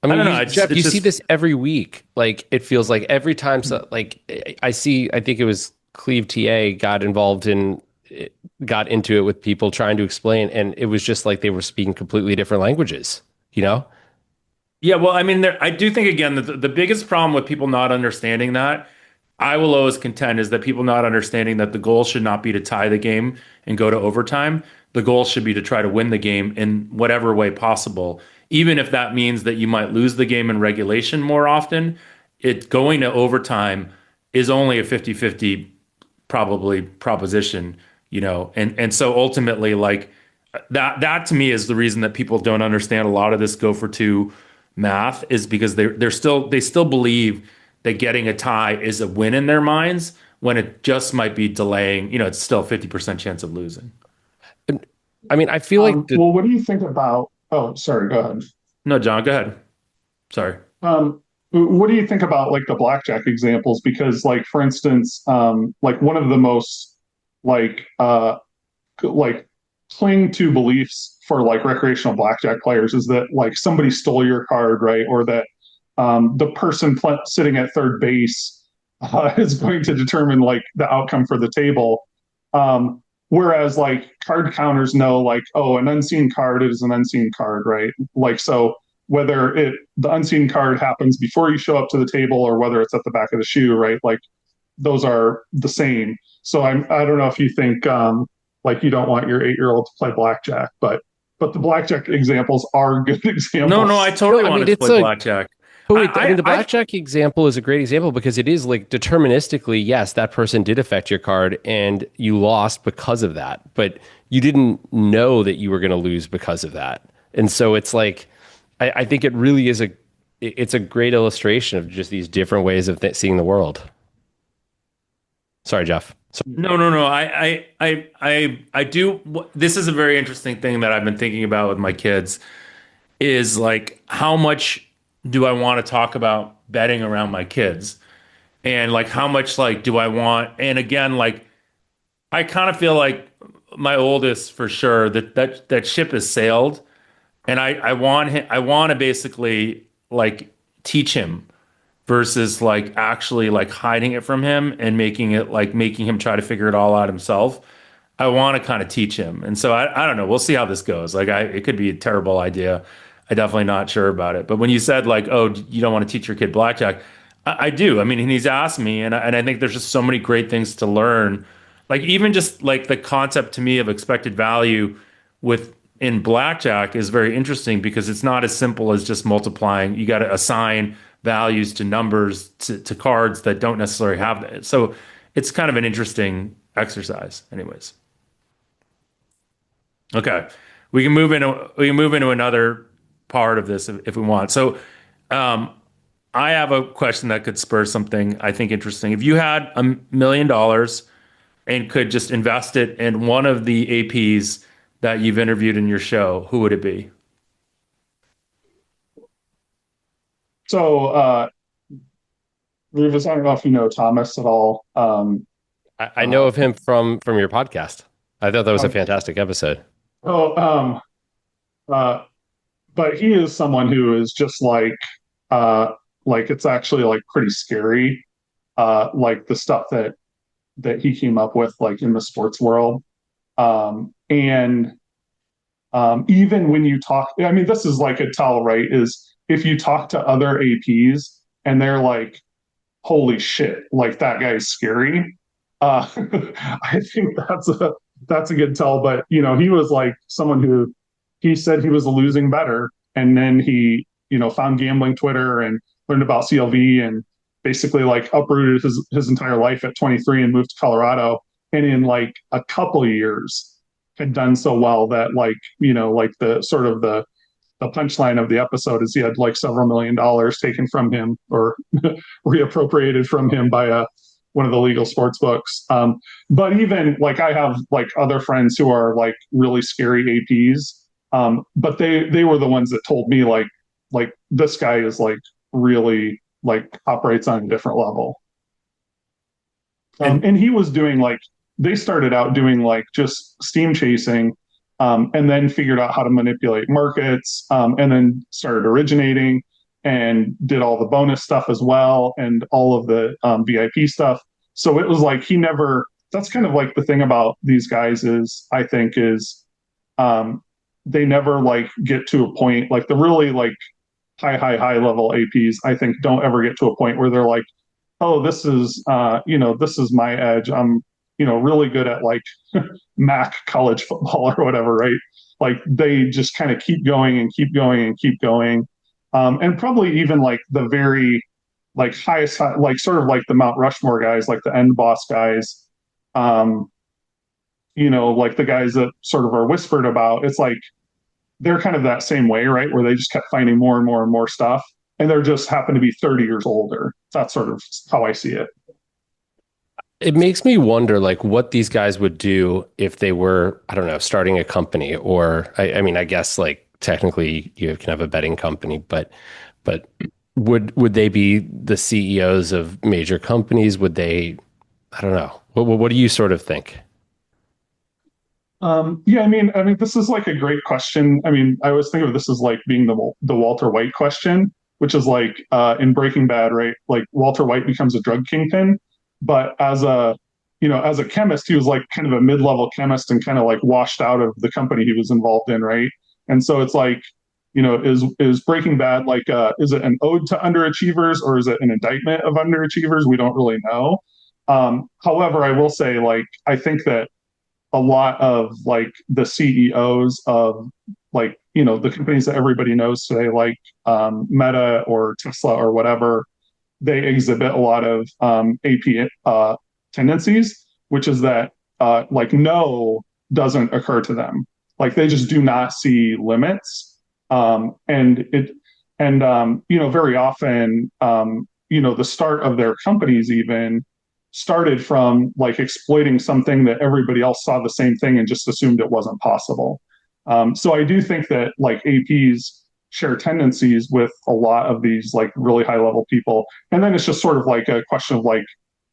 I mean, don't know. Jeff, It's you see just this every week. Like it feels like every time, so, like I think it was Cleve TA got into it with people trying to explain, and it was just like they were speaking completely different languages, you know? Yeah, well, I mean, I do think again that the biggest problem with people not understanding that, I will always contend, is that people not understanding that the goal should not be to tie the game and go to overtime. The goal should be to try to win the game in whatever way possible, even if that means that you might lose the game in regulation more often. It going to overtime is only a 50-50 probably proposition, and so ultimately like that to me is the reason that people don't understand a lot of this go for two math is because they still believe that getting a tie is a win in their minds when it just might be delaying, it's still a 50% chance of losing. And, I mean, I feel like Well, what do you think about? Oh, sorry. Go ahead. No, John, go ahead. Sorry. What do you think about like the blackjack examples? Because, like, for instance, like one of the most like like cling to beliefs for like recreational blackjack players is that like somebody stole your card, right? Or that the person sitting at third base is going to determine like the outcome for the table. Whereas like card counters know like, oh, an unseen card is an unseen card, right? Like so whether the unseen card happens before you show up to the table or whether it's at the back of the shoe, right? Like those are the same. So I don't know if you think like you don't want your 8-year-old to play blackjack, but the blackjack examples are good No, no, I examples. no, totally I wanted mean to it's play a blackjack. but wait, I mean the I blackjack example is a great example because it is like deterministically, yes, that person did affect your card and you lost because of that, but you didn't know that you were going to lose because of that. And so it's like I think it really is it's a great illustration of just these different ways of seeing the world. Sorry, Jeff. So, No, no, no. I do. This is a very interesting thing that I've been thinking about with my kids is like how much do I want to talk about betting around my kids? And like how much like do I want? And again, like I kind of feel like my oldest for sure that ship has sailed, and I want to basically like teach him versus like actually like hiding it from him and making him try to figure it all out himself. I want to kind of teach him. And so I don't know. We'll see how this goes. Like it could be a terrible idea. I definitely not sure about it. But when you said like, oh, you don't want to teach your kid blackjack, I do. I mean, and he's asked me, and I think there's just so many great things to learn. Like even just like the concept to me of expected value with in blackjack is very interesting because it's not as simple as just multiplying. You got to assign values to numbers to cards that don't necessarily have that. So it's kind of an interesting exercise, anyways. Okay, we can move into another part of this if we want. So, um, I have a question that could spur something I think interesting. If you had $1 million and could just invest it in one of the APs that you've interviewed in your show, who would it be? So Rufus, I don't know if you know Thomas at all. I know Uh, of him from your podcast. I thought that was a um, fantastic episode. oh, uh, but he is someone who is just like it's actually like pretty scary. Like the stuff that he came up with, like in the sports world. And even when you talk, I mean, this is like a tell, right? Is if you talk to other APs and they're like, holy shit, like that guy's scary. Uh, I think that's a good tell. But he was like someone who he said he was a losing better, and then he found gambling Twitter and learned about CLV and basically like uprooted his entire life at 23 and moved to Colorado. And in like a couple of years, had done so well that like like the sort of the punchline of the episode is he had like several $1 million taken from him or reappropriated from him by one of the legal sports books. But even like I have like other friends who are like really scary APs, but they were the ones that told me like this guy is like really like operates on a different level. And And he was doing like they started out doing like just steam chasing, and then figured out how to manipulate markets, and then started originating and did all the bonus stuff as well and all of the VIP stuff. So it was like he never. That's kind of like the thing about these guys is I think is um, they never like get to a point like the really like high level APs. I think don't ever get to a point where they're like, oh, this is my edge. I'm really good at like Mac college football or whatever, right? Like they just kind of keep going and keep going and keep going, and probably even like the very like highest, like sort of like the Mount Rushmore guys, like the end boss guys, um, like the guys that sort of are whispered about. It's like they're kind of that same way, right? Where they just kept finding more and more and more stuff, and they're just happen to be 30 years older. That's sort of how I see it. It makes me wonder, like, what these guys would do if they were, I don't know, starting a company, or I mean, I guess like technically you can have a betting company, but would they be the CEOs of major companies? Would they? I don't know. What do you sort of think? Yeah, I mean, this is like a great question. I mean, I always think of this as like being the Walter White question, which is like in Breaking Bad, right? Like Walter White becomes a drug kingpin, but as a chemist, he was like kind of a mid-level chemist and kind of like washed out of the company he was involved in, right? And so it's like, is Breaking Bad like is it an ode to underachievers or is it an indictment of underachievers? We don't really know. However, I will say like I think that a lot of like the CEOs of like the companies that everybody knows today, like Meta or Tesla or whatever, they exhibit a lot of AP tendencies, which is that like no doesn't occur to them. Like they just do not see limits, and very often the start of their companies even started from like exploiting something that everybody else saw the same thing and just assumed it wasn't possible. So I do think that like APs share tendencies with a lot of these like really high level people. And then it's just sort of like a question of like,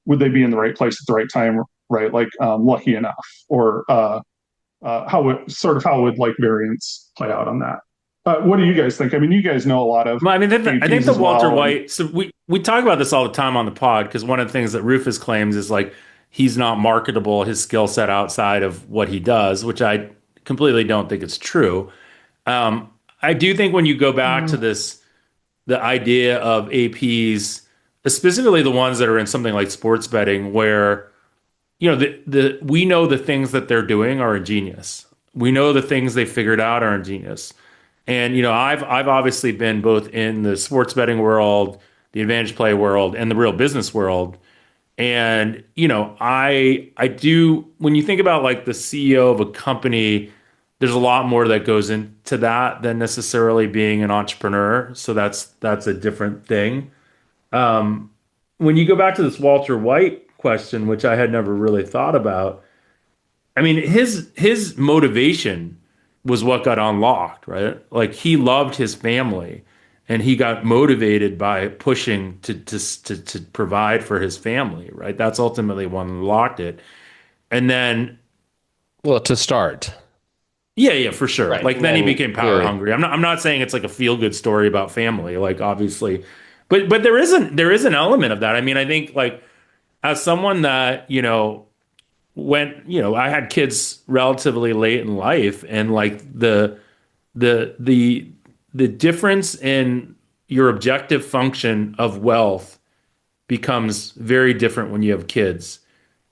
would they be in the right place at the right time, right? Like lucky enough, or how would like variance play out on that? What do you guys think? I mean, you guys know a lot of well, I mean, I think APs the as Walter well, and White. So we talk about this all the time on the pod because one of the things that Rufus claims is like he's not marketable, his skill set outside of what he does, which I completely don't think it's true. I do think when you go back to this, the idea of APs, specifically the ones that are in something like sports betting, where the we know the things that they're doing are ingenious. We know the things they figured out are ingenious. And I've obviously been both in the sports betting world, the advantage play world, and the real business world. And I do when you think about like the CEO of a company, there's a lot more that goes into that than necessarily being an entrepreneur. So that's a different thing. When you go back to this Walter White question, which I had never really thought about, I mean, his motivation was what got unlocked, right? Like he loved his family and he got motivated by pushing to provide for his family, right? That's ultimately what unlocked it. And then Well, to start, yeah, for sure. right, Like and then he then became power clearly, hungry. I'm not saying it's like a feel good story about family, like obviously. But there is an element of that. I mean, I think like as someone that, when I had kids relatively late in life, and like the the the difference in your objective function of wealth becomes very different when you have kids.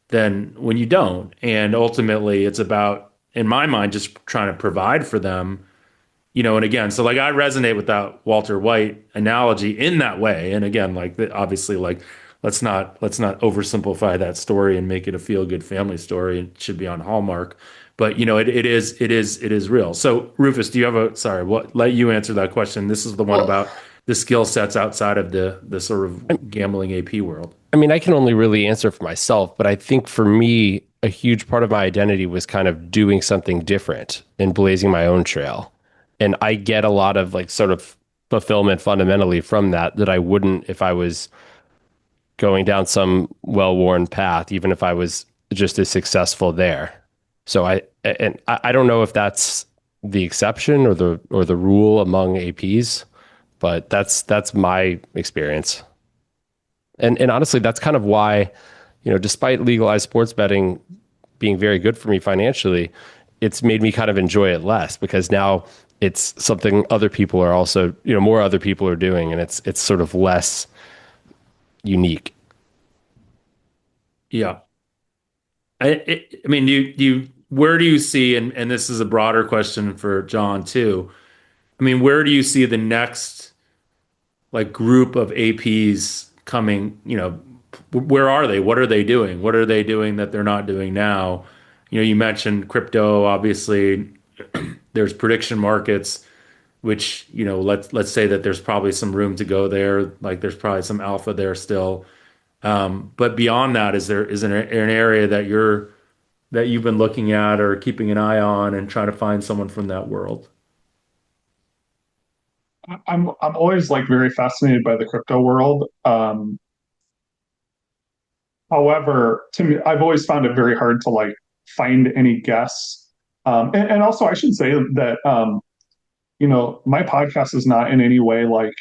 than when you don't. And ultimately, it's about, in my mind, just trying to provide for them, and again, so like I resonate with that Walter White analogy in that way. And again, like obviously, like let's not oversimplify that story and make it a feel good family story. It should be on Hallmark, but it is real. So Rufus, do you have sorry, what let you answer that question? This is the one Well, about the skill sets outside of the sort of gambling AP world. I mean, I can only really answer for myself, but I think for me, a huge part of my identity was kind of doing something different and blazing my own trail. And I get a lot of like sort of fulfillment fundamentally from that I wouldn't if I was going down some well-worn path, even if I was just as successful there. So I don't know if that's the exception or the rule among APs, but that's my experience. And honestly, that's kind of why, despite legalized sports betting being very good for me financially, it's made me kind of enjoy it less because now it's something other people are also, more other people are doing, and it's sort of less unique. Yeah. I mean, where do you see, and this is a broader question for John too. I mean, where do you see the next like group of APs coming? Where are they? What are they doing? What are they doing that they're not doing now? You mentioned crypto, obviously. There's prediction markets, which, let's say that there's probably some room to go there. Like there's probably some alpha there still. But beyond that, is there an area that you've been looking at or keeping an eye on and trying to find someone from that world? I'm always like very fascinated by the crypto world. However, to me, I've always found it very hard to like find any guests. And also, I should say that my podcast is not in any way like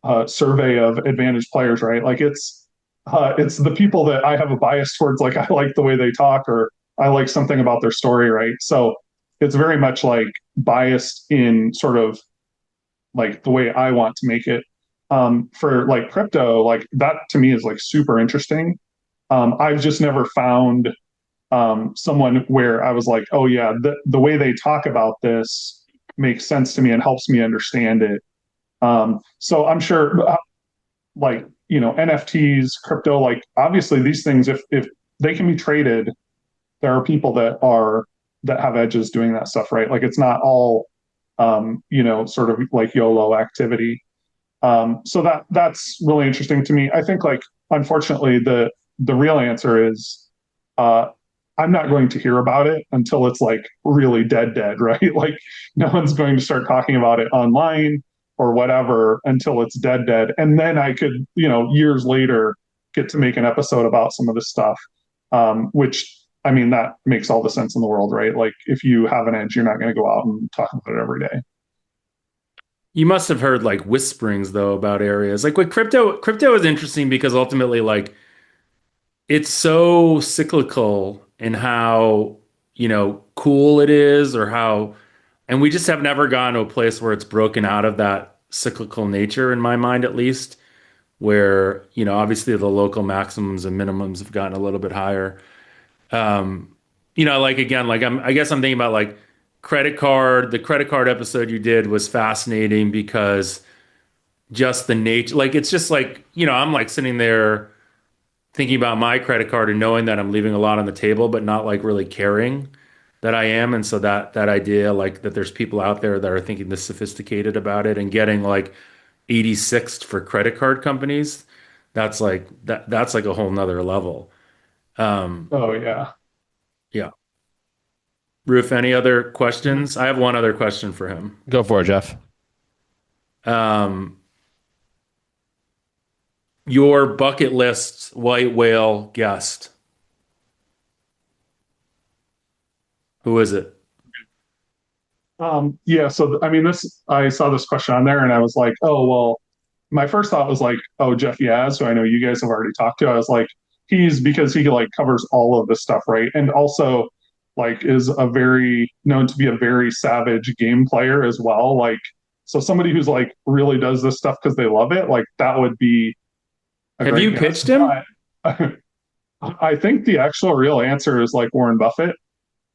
a survey of advantage players, right? Like it's the people that I have a bias towards. Like I like the way they talk, or I like something about their story, right? So it's very much like biased in sort of like the way I want to make it. For like crypto, like that to me is like super interesting. I've just never found someone where I was like, oh yeah, the way they talk about this makes sense to me and helps me understand it. So I'm sure, like NFTs, crypto, like obviously these things, if they can be traded, there are people that have edges doing that stuff, right? Like it's not all sort of like YOLO activity. So that's really interesting to me. I think like unfortunately the real answer is uh, I'm not going to hear about it until it's like really dead, right? Like no one's going to start talking about it online or whatever until it's dead. And then I could, years later get to make an episode about some of this stuff. Which I mean, that makes all the sense in the world, right? Like if you have an edge, you're not going to go out and talk about it every day. You must have heard like whisperings though about areas. Like with crypto is interesting because ultimately like it's so cyclical in how, cool it is or how, and we just have never gotten to a place where it's broken out of that cyclical nature in my mind at least, where, obviously the local maximums and minimums have gotten a little bit higher. Like again, like I guess I'm thinking about like the credit card episode you did was fascinating because just the nature, like it's just like, I'm like sitting there thinking about my credit card and knowing that I'm leaving a lot on the table, but not like really caring that I am. And so that idea, like that there's people out there that are thinking this sophisticated about it and getting like 86th for credit card companies, that's like a whole nother level. Um, Oh yeah. yeah. Roof, any other questions? I have one other question for him. Go for it, Jeff. Um, your bucket list white whale guest, who is it? Yeah, so I mean, I saw this question on there, and I was like, oh well. My first thought was like, oh, Jeff Yaz, who I know you guys have already talked to. I was like, he's because he like covers all of this stuff, right? And also, like, is a very known to be a very savage game player as well. Like, so somebody who's like really does this stuff because they love it, like that would be a Have great you guess. pitched him? But I think the actual real answer is like Warren Buffett.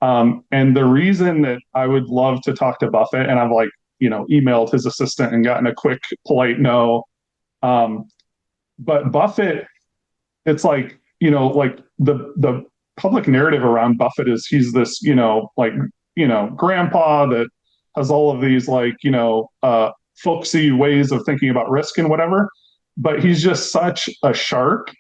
And the reason that I would love to talk to Buffett, and I've like, emailed his assistant and gotten a quick, polite no. Um, but Buffett, it's like, like the public narrative around Buffett is he's this, like, grandpa that has all of these like, folksy ways of thinking about risk and whatever. But he's just such a shark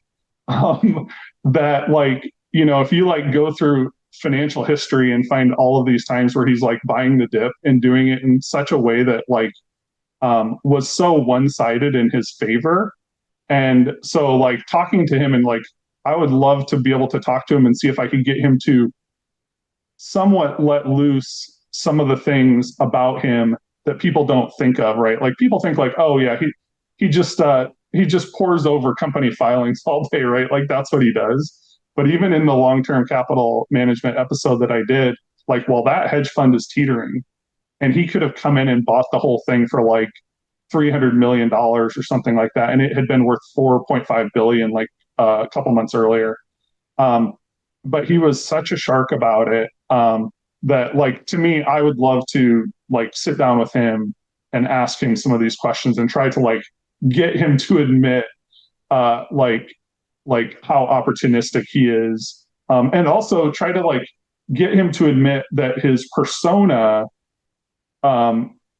um, that like if you like go through financial history and find all of these times where he's like buying the dip and doing it in such a way that like was so one-sided in his favor. And so like talking to him and like I would love to be able to talk to him and see if I could get him to somewhat let loose some of the things about him that people don't think of, right? Like people think like, oh yeah, he just pours over company filings all day, right? Like that's what he does. But even in the long-term capital management episode that I did, like, well, that hedge fund is teetering, and he could have come in and bought the whole thing for like $300 million or something like that, and it had been worth 4.5 billion like a couple months earlier. Um, but he was such a shark about it that, like, to me, I would love to like sit down with him and ask him some of these questions and try to like get him to admit uh, like like how opportunistic he is, and also try to like get him to admit that his persona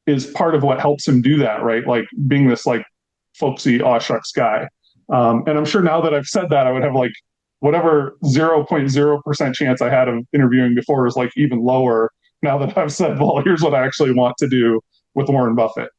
is part of what helps him do that, right? Like being this like folksy aw shucks guy. And I'm sure now that I've said that, I would have like whatever 0.0% chance I had of interviewing before is like even lower now that I've said, well, here's what I actually want to do with Warren Buffett.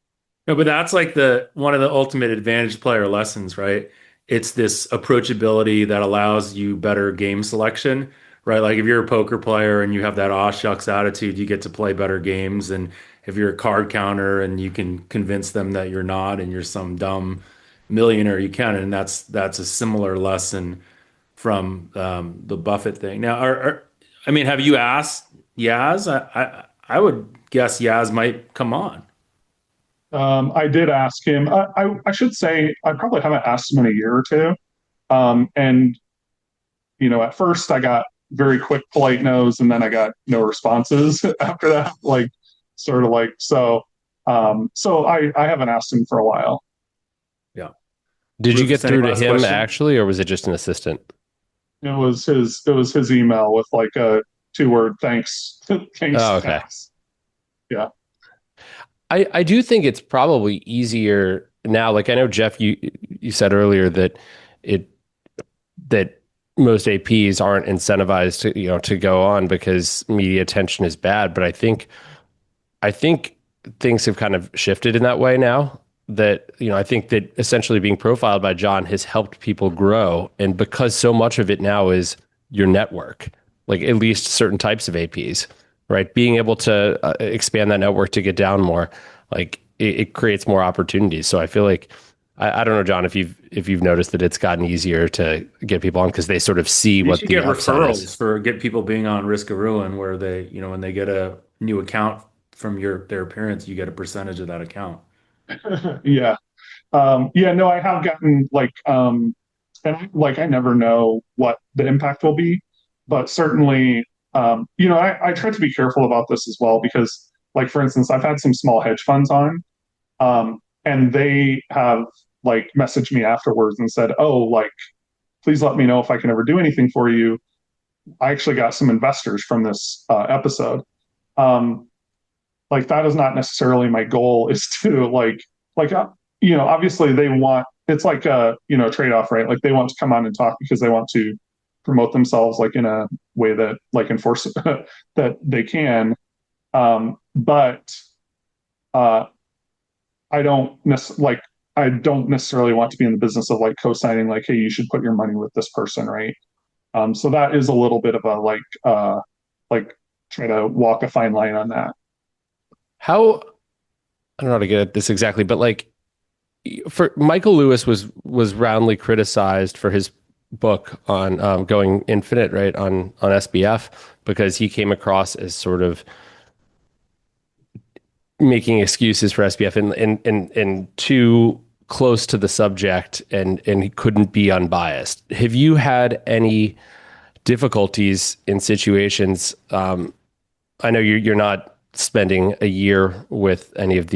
No, but that's like the one of the ultimate advantage player lessons, right? It's this approachability that allows you better game selection, right? Like if you're a poker player and you have that aw shucks attitude, you get to play better games. And if you're a card counter and you can convince them that you're not and you're some dumb millionaire, you can. And that's a similar lesson from the Buffett thing. Now, I mean, have you asked Yaz? I would guess Yaz might come on. I did ask him. I should say I probably haven't asked him in a year or two. And at first I got very quick, polite no's, and then I got no responses after that. Like, sort of like so. So I haven't asked him for a while. Yeah. Did you get Rufus, any through to last him question? actually, or was it just an assistant? It was his email with like a two-word thanks, thanks, Oh, okay. thanks. Yeah. I do think it's probably easier now. Like I know Jeff, you said earlier that it that most APs aren't incentivized to to go on because media attention is bad. But I think things have kind of shifted in that way now. That I think that essentially being profiled by John has helped people grow, and because so much of it now is your network, like at least certain types of APs, right? Being able to expand that network to get down more, like it creates more opportunities. So I feel like I don't know, John, if you've noticed that it's gotten easier to get people on because they sort of see You what should the get upside is. referrals for get people being on Risk of Ruin, where they, when they get a new account from their parents, you get a percentage of that account. Yeah. Yeah, no, I have gotten like, and like I never know what the impact will be, but certainly, I try to be careful about this as well because, like, for instance, I've had some small hedge funds on, and they have like messaged me afterwards and said, "Oh, like, please let me know if I can ever do anything for you." I actually got some investors from this episode. Um, like that is not necessarily my goal is to obviously they want it's like a trade-off, right? Like they want to come on and talk because they want to promote themselves like in a way that like enforce that they can, but uh I don't necessarily want to be in the business of like co-signing like, hey, you should put your money with this person, right? So that is a little bit of a like try to walk a fine line on that. How I don't know how to get at this exactly, but like for Michael Lewis was roundly criticized for his book on going infinite, right, on SBF because he came across as sort of making excuses for SBF and too close to the subject and he couldn't be unbiased. Have you had any difficulties in situations? I know you're not spending a year with any of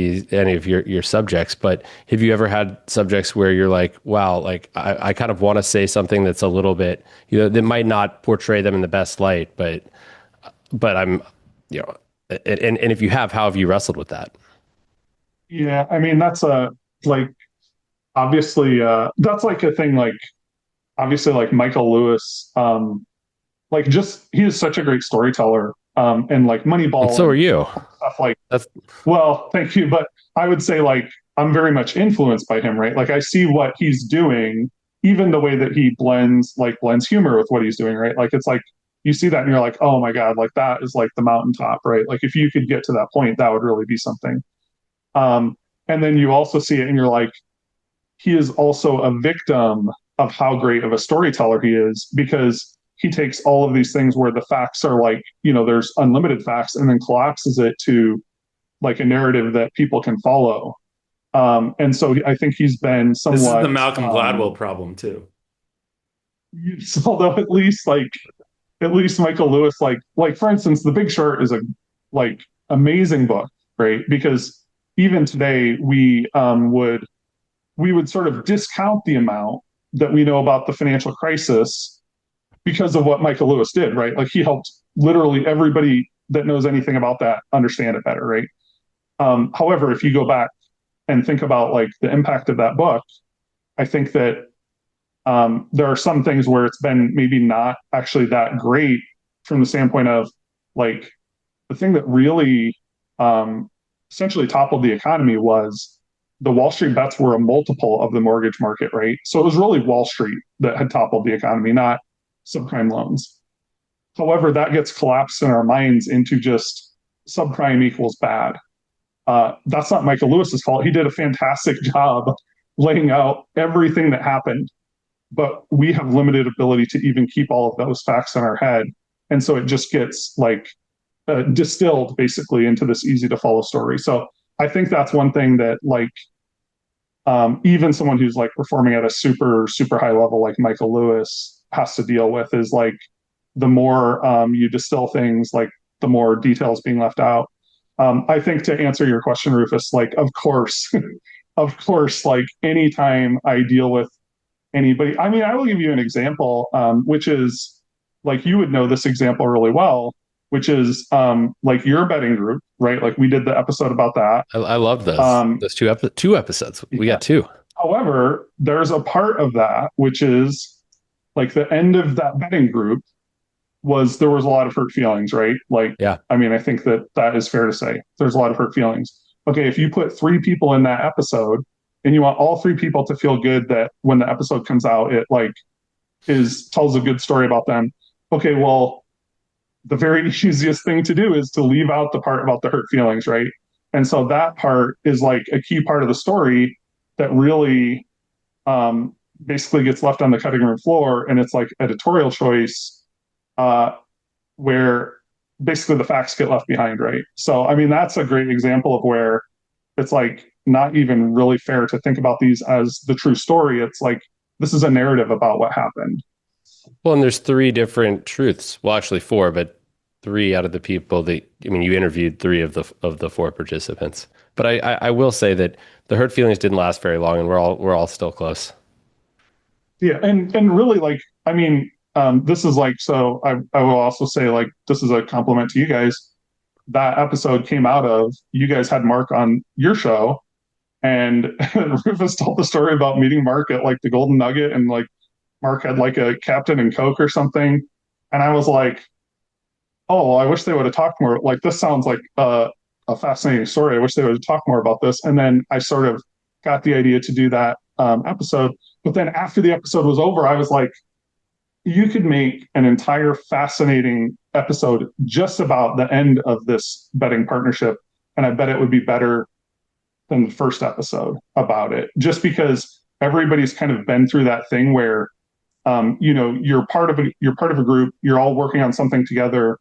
your subjects, but have you ever had subjects where you're like, wow, like I kind of want to say something that's a little bit, that might not portray them in the best light, but I'm, you know, and if you have, how have you wrestled with that? Yeah, I mean that's a like obviously that's like a thing like obviously like Michael Lewis like just he is such a great storyteller and like And Moneyball so are and you. stuff like That's well thank you but I would say like I'm very much influenced by him, right? Like I see what he's doing, even the way that he blends humor with what he's doing, right? Like it's like you see that and you're like, oh my god, like that is like the mountaintop, right? Like if you could get to that point, that would really be something. um and then you also see it and you're like, he is also a victim of how great of a storyteller he is, because he takes all of these things where the facts are like, there's unlimited facts, and then collapses it to like a narrative that people can follow. And so I think he's been This is the somewhat, Malcolm Gladwell problem too. although at least Michael Lewis, like for instance, The Big Short is a like amazing book, right? Because even today we would sort of discount the amount that we know about the financial crisis because of what Michael Lewis did, right? Like he helped literally everybody that knows anything about that understand it better, right? However, if you go back and think about like the impact of that book, I think that there are some things where it's been maybe not actually that great from the standpoint of like the thing that really um, essentially toppled the economy was the Wall Street bets were a multiple of the mortgage market, right? So it was really Wall Street that had toppled the economy, not subprime loans. However, that gets collapsed in our minds into just subprime equals bad. That's not Michael Lewis's fault. He did a fantastic job laying out everything that happened, but we have limited ability to even keep all of those facts in our head. And so it just gets like distilled basically into this easy to follow story. So I think that's one thing that like even someone who's like performing at a super super high level like Michael Lewis has to deal with is like the more you distill things, like the more details being left out. I think to answer your question, Rufus, like of course, of course, like anytime I deal with anybody, I mean, I will give you an example, which is like you would know this example really well, which is like your betting group, right? Like we did the episode about that. I love Um, those two episodes. We yeah. got two. However, there's a part of that which is like the end of that betting group was there was a lot of hurt feelings, right? Like, Yeah. I mean, I think that that is fair to say. There's a lot of hurt feelings. Okay, if you put three people in that episode and you want all three people to feel good that when the episode comes out, it like is tells a good story about them. Okay, well, the very easiest thing to do is to leave out the part about the hurt feelings, right? And so that part is like a key part of the story that really basically gets left on the cutting room floor, and it's like editorial choice uh, where basically the facts get left behind, right? So I mean that's a great example of where it's like not even really fair to think about these as the true story. It's like this is a narrative about what happened. Well, and there's three different truths. Well, actually four, but three out of the people that, I mean, you interviewed three of the four participants. But I will say that the hurt feelings didn't last very long, and we're all still close. Yeah, and really like I mean, this is like so I will also say like this is a compliment to you guys. That episode came out of you guys had Mark on your show, and Rufus told the story about meeting Mark at like the Golden Nugget, and like Mark had like a Captain and Coke or something, and I was like, oh, well, I wish they would have talked more. Like this sounds like a fascinating story. I wish they would have talked more about this. And then I sort of got the idea to do that episode. But then after the episode was over, I was like, you could make an entire fascinating episode just about the end of this betting partnership. And I bet it would be better than the first episode about it, just because everybody's kind of been through that thing where you're part of a group, you're all working on something together,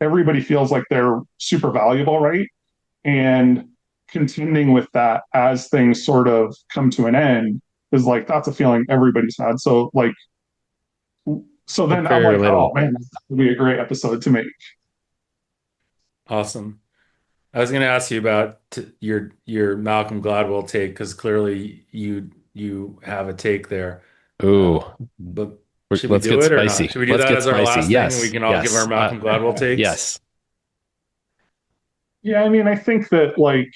everybody feels like they're super valuable, right? And contending with that as things sort of come to an end is like that's a feeling everybody's had. So like so then I'm Very like, oh relatable. man, that would be a great episode to make. Awesome. I was going to ask you about your Malcolm Gladwell take because clearly you have a take there. Ooh, But should we let's do get it or not? spicy. Should we do Let's that get as our spicy. last thing and we Yes, can all give our yes, Malcolm Gladwell takes? yes. Yeah, I mean, I think that like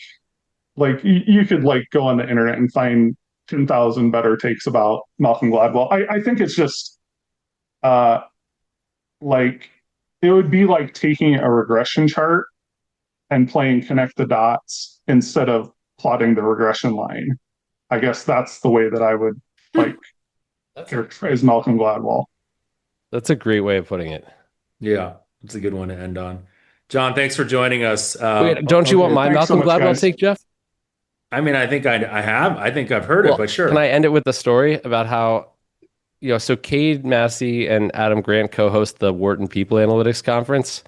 you could like go on the internet and find 10,000 better takes about Malcolm Gladwell. I think it's just uh like it would be like taking a regression chart and playing connect the dots instead of plotting the regression line. I guess that's the way that I would like characterize Malcolm Gladwell. That's a great way of putting it. Yeah, it's a good one to end on. John, thanks for joining us. Wait, don't you want Okay, my thanks so Malcolm much, Gladwell guys. take, Jeff? I mean, I think I have. I think I've heard it, Well, but sure. can I end it with a story about how, so Cade Massey and Adam Grant co-host the Wharton People Analytics Conference.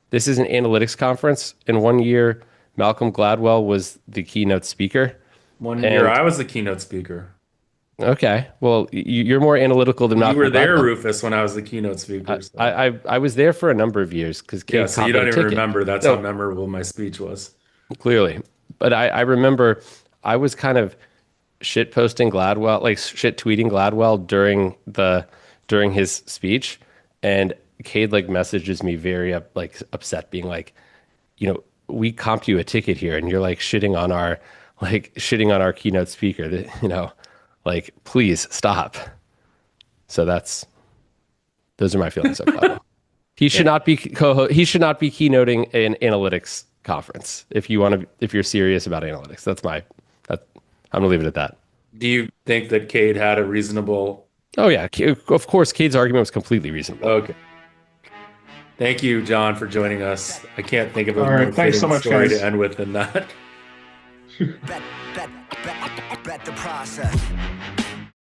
This is an analytics conference. In one year, Malcolm Gladwell was the keynote speaker. One year And I was the keynote speaker. okay, well, you're more analytical than You Malcolm were there, Gladwell. Rufus, when I was the keynote speaker. So. I was there for a number of years because Yeah, Cade so caught you my don't even ticket. remember. That's No, how memorable my speech was. clearly. But I remember I was kind of shit posting Gladwell, like shit tweeting Gladwell during his speech, and Cade like messages me very upset, being like, we comped you a ticket here, and you're like shitting on our keynote speaker. Like please stop. So those are my feelings of Gladwell. He should not be he should not be keynoting an analytics conference. If you're serious about analytics, I'm gonna leave it at that. Do you think that Cade had a reasonable? Oh yeah, of course. Cade's argument was completely reasonable. Okay. Thank you, John, for joining us. I can't think of a All more right, thanks so fitting much, story guys. to end with than that. Bet the process.